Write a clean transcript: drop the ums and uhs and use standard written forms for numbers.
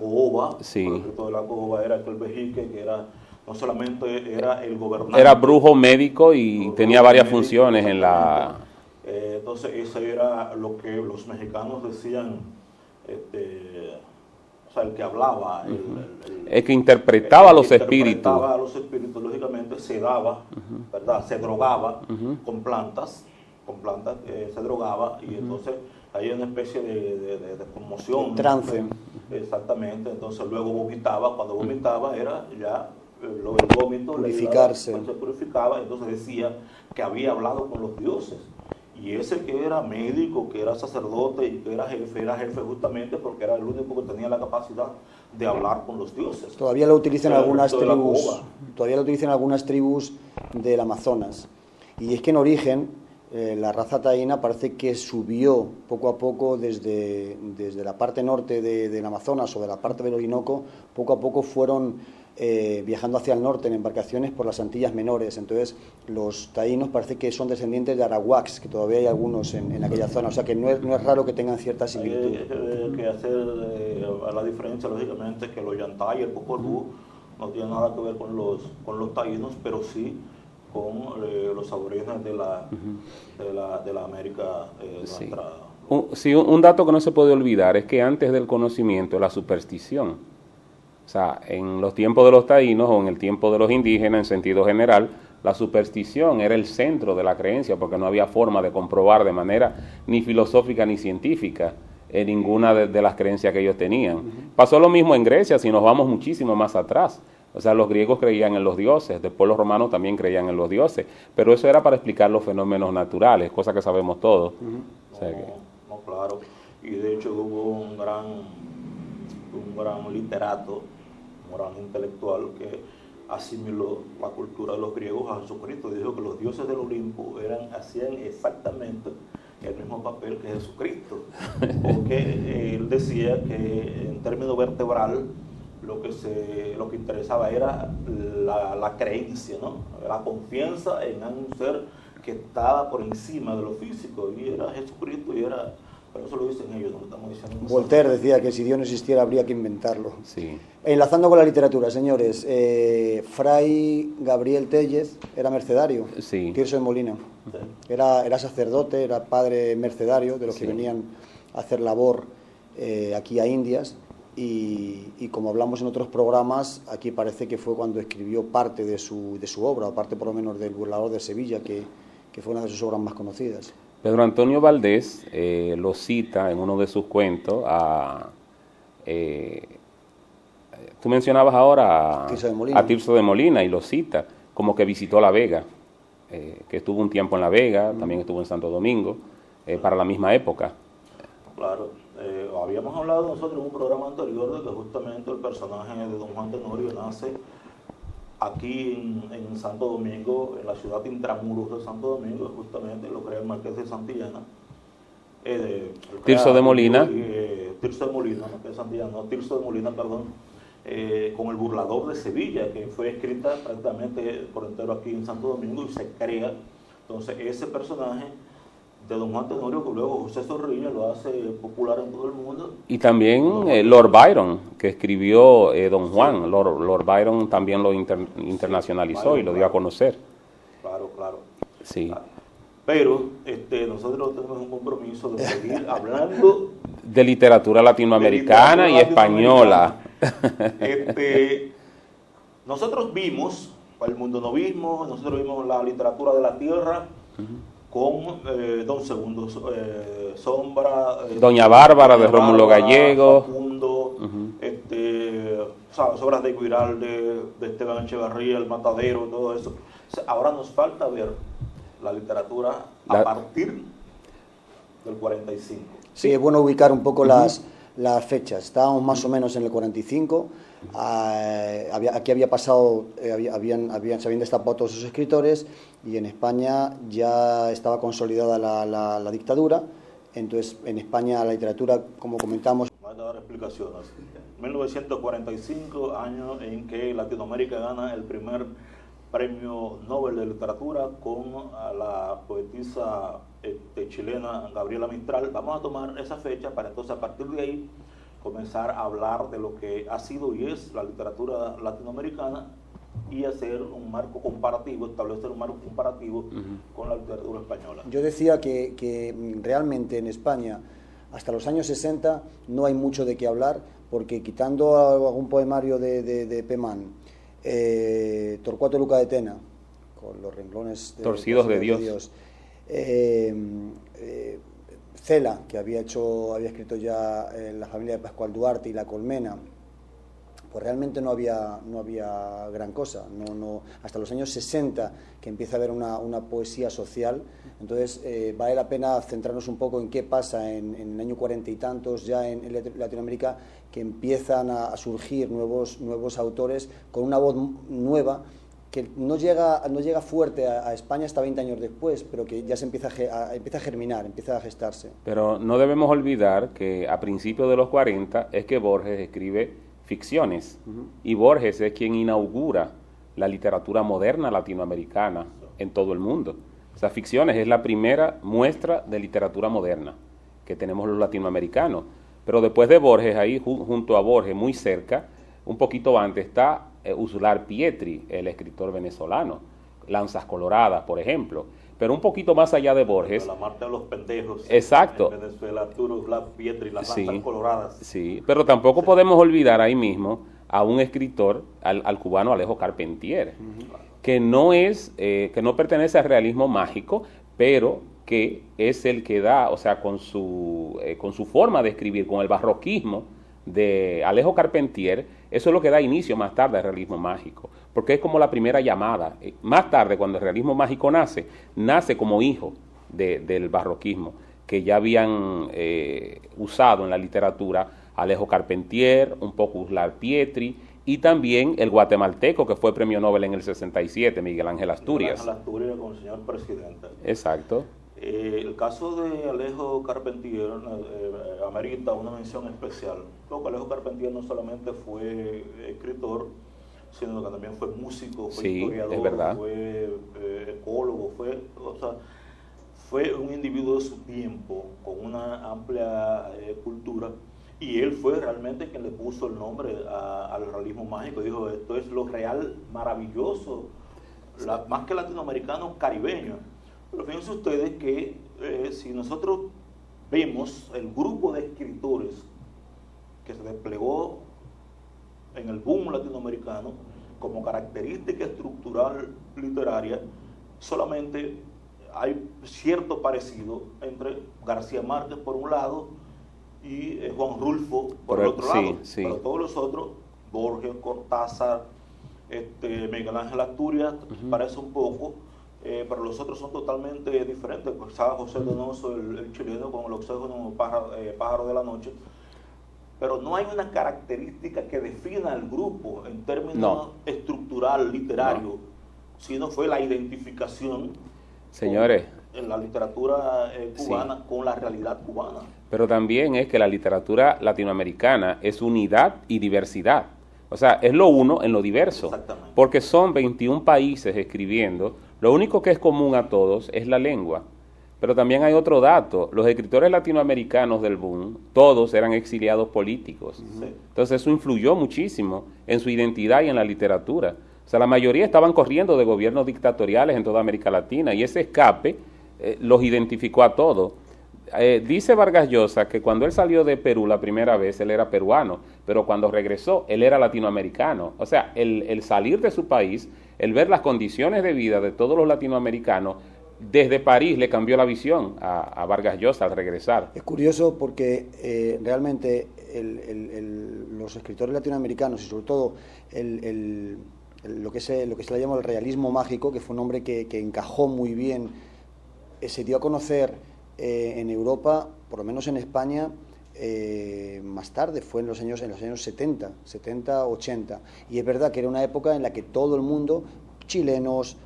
Cohoba. Sí. El escrito de la Cohoba era aquel vejique que era, no solamente era el gobernante. Era brujo médico y tenía varias funciones en la... Entonces eso era lo que los mexicanos decían, o sea, el que hablaba, el que interpretaba el los que espíritus. interpretaba a los espíritus, lógicamente se daba, ¿verdad? Se drogaba con plantas, se drogaba, y entonces hay una especie de conmoción. Un trance. Exactamente, entonces luego vomitaba, cuando vomitaba era ya el vómito, purificarse. se purificaba, entonces decía que había hablado con los dioses. Y ese que era médico, que era sacerdote y que era jefe justamente porque era el único que tenía la capacidad de hablar con los dioses. Todavía lo utilizan algunas tribus, todavía lo utilizan algunas tribus del Amazonas. Y es que en origen la raza taína parece que subió poco a poco desde la parte norte del Amazonas o de la parte del Orinoco, poco a poco fueron viajando hacia el norte en embarcaciones por las Antillas Menores. Entonces los taínos parece que son descendientes de arawaks, que todavía hay algunos en aquella zona, o sea que no es raro que tengan cierta similitud. Hay que hacer la diferencia, lógicamente, que los Yantay y el Popol Vuh no tienen nada que ver con los taínos, pero sí con los aborígenes de la América nuestra. Sí, un dato que no se puede olvidar es que antes del conocimiento, la superstición. O sea, en los tiempos de los taínos o en el tiempo de los indígenas, en sentido general, la superstición era el centro de la creencia, porque no había forma de comprobar de manera ni filosófica ni científica ninguna de las creencias que ellos tenían. Pasó lo mismo en Grecia, si nos vamos muchísimo más atrás. O sea, los griegos creían en los dioses, después los romanos también creían en los dioses, pero eso era para explicar los fenómenos naturales, cosa que sabemos todos. O sea que... No, claro. Y de hecho hubo un gran literato, un gran intelectual que asimiló la cultura de los griegos a Jesucristo. Dijo que los dioses del Olimpo hacían exactamente el mismo papel que Jesucristo, porque él decía que en términos vertebral lo que interesaba era la creencia, ¿no? La confianza en un ser que estaba por encima de lo físico, y era Jesucristo, y era... Pero eso lo dicen ellos, no lo estamos diciendo nosotros. Voltaire decía que si Dios no existiera habría que inventarlo. Sí. Enlazando con la literatura, señores, Fray Gabriel Tellez era mercedario, Sí. Tirso de Molina. Sí. Era sacerdote, era padre mercedario de los que Sí. venían a hacer labor aquí a Indias, y como hablamos en otros programas, aquí parece que fue cuando escribió parte de su obra, o parte por lo menos del Burlador de Sevilla, que fue una de sus obras más conocidas. Pedro Antonio Valdés lo cita en uno de sus cuentos tú mencionabas ahora a Tirso de Molina, y lo cita como que visitó La Vega, que estuvo un tiempo en La Vega, también estuvo en Santo Domingo, para la misma época. Claro, habíamos hablado nosotros en un programa anterior de que justamente el personaje de Don Juan Tenorio nace aquí en Santo Domingo, en la ciudad intramuros de Santo Domingo, justamente lo crea el Marqués de Santillana. Tirso de Molina. Tirso de Molina, Marqués de Santillana, no, Tirso de Molina, perdón, con el Burlador de Sevilla, que fue escrita prácticamente por entero aquí en Santo Domingo, y se crea entonces ese personaje de Don Juan Tenorio, que luego José Zorrilla lo hace popular en todo el mundo. Y también Lord Byron, que escribió Don Juan. Sí. Lord Byron también lo internacionalizó, y lo dio a conocer. Claro. Sí. Claro. Pero nosotros tenemos un compromiso de seguir hablando de literatura latinoamericana y española. Nosotros vimos el mundonovismo, nosotros vimos la literatura de la tierra, con Don Segundo Sombra, Doña Bárbara de Rómulo Gallego, Facundo, las obras de Guiralde, de Esteban Echevarría, El Matadero, todo eso. O sea, ahora nos falta ver la literatura a partir del 45. Sí, es bueno ubicar un poco las fechas. Estábamos más o menos en el 45. Aquí había pasado, se habían destapado todos sus escritores, y en España ya estaba consolidada la dictadura. Entonces, en España la literatura, como comentamos... Voy a dar explicaciones. 1945, año en que Latinoamérica gana el primer premio Nobel de Literatura con la poetisa chilena Gabriela Mistral. Vamos a tomar esa fecha para entonces, a partir de ahí, comenzar a hablar de lo que ha sido y es la literatura latinoamericana y hacer un marco comparativo, establecer un marco comparativo con la literatura española. Yo decía que realmente en España, hasta los años 60, no hay mucho de qué hablar, porque quitando algún poemario de Pemán, Torcuato Luca de Tena, con los renglones torcidos de Dios. Cela, que había escrito ya La familia de Pascual Duarte y La colmena, pues realmente no había gran cosa. Hasta los años 60 que empieza a haber una poesía social. Entonces vale la pena centrarnos un poco en qué pasa en el año 40 y tantos ya en Latinoamérica, que empiezan a surgir nuevos autores con una voz nueva, que no llega fuerte a España hasta 20 años después, pero que ya se empieza a germinar, empieza a gestarse. Pero no debemos olvidar que a principios de los 40 es que Borges escribe ficciones, y Borges es quien inaugura la literatura moderna latinoamericana en todo el mundo. O sea, ficciones es la primera muestra de literatura moderna que tenemos los latinoamericanos. Pero después de Borges, ahí junto a Borges, muy cerca, un poquito antes, está Usular Pietri, el escritor venezolano, Lanzas Coloradas, por ejemplo. Pero un poquito más allá de Borges... La Marte de los Pendejos. Exacto. En Venezuela, Arturo Usular Pietri, las Lanzas Coloradas. Sí, pero tampoco podemos olvidar ahí mismo a un escritor, al cubano Alejo Carpentier, que no pertenece al realismo mágico, pero que es el que da, o sea, con su forma de escribir, con el barroquismo de Alejo Carpentier, eso es lo que da inicio más tarde al realismo mágico, porque es como la primera llamada. Más tarde, cuando el realismo mágico nace como hijo del barroquismo, que ya habían usado en la literatura Alejo Carpentier, un poco Usular Pietri, y también el guatemalteco que fue premio Nobel en el 67, Miguel Ángel Asturias. Miguel Ángel Asturias con el señor presidente. Exacto. El caso de Alejo Carpentier amerita una mención especial, porque Alejo Carpentier no solamente fue escritor, sino que también fue músico, fue historiador, es verdad. fue ecólogo, fue un individuo de su tiempo, con una amplia cultura, y él fue realmente quien le puso el nombre al realismo mágico. Dijo, esto es lo real maravilloso, más que latinoamericano, caribeño. Pero fíjense ustedes que si nosotros vemos el grupo de escritores que se desplegó en el boom latinoamericano como característica estructural literaria, solamente hay cierto parecido entre García Márquez por un lado y Juan Rulfo por el otro lado. Pero todos los otros, Borges, Cortázar, Miguel Ángel Asturias, parece un poco, pero los otros son totalmente diferentes. Pues estaba José Donoso, el chileno, con el oxígeno pájaro de la noche. Pero no hay una característica que defina al grupo en términos estructural, literario, sino fue la identificación, señores, en la literatura cubana con la realidad cubana. Pero también es que la literatura latinoamericana es unidad y diversidad. O sea, es lo uno en lo diverso. Exactamente. Porque son 21 países escribiendo. Lo único que es común a todos es la lengua. Pero también hay otro dato. Los escritores latinoamericanos del boom, todos eran exiliados políticos. Sí. Entonces eso influyó muchísimo en su identidad y en la literatura. O sea, la mayoría estaban corriendo de gobiernos dictatoriales en toda América Latina, y ese escape los identificó a todos. Dice Vargas Llosa que cuando él salió de Perú la primera vez, él era peruano, pero cuando regresó, él era latinoamericano. O sea, el salir de su país, el ver las condiciones de vida de todos los latinoamericanos, desde París le cambió la visión a Vargas Llosa al regresar. Es curioso porque realmente los escritores latinoamericanos, y sobre todo lo que se le llama el realismo mágico, que fue un nombre que encajó muy bien, se dio a conocer en Europa, por lo menos en España, más tarde, fue en los años 70, 80, y es verdad que era una época en la que todo el mundo, chilenos,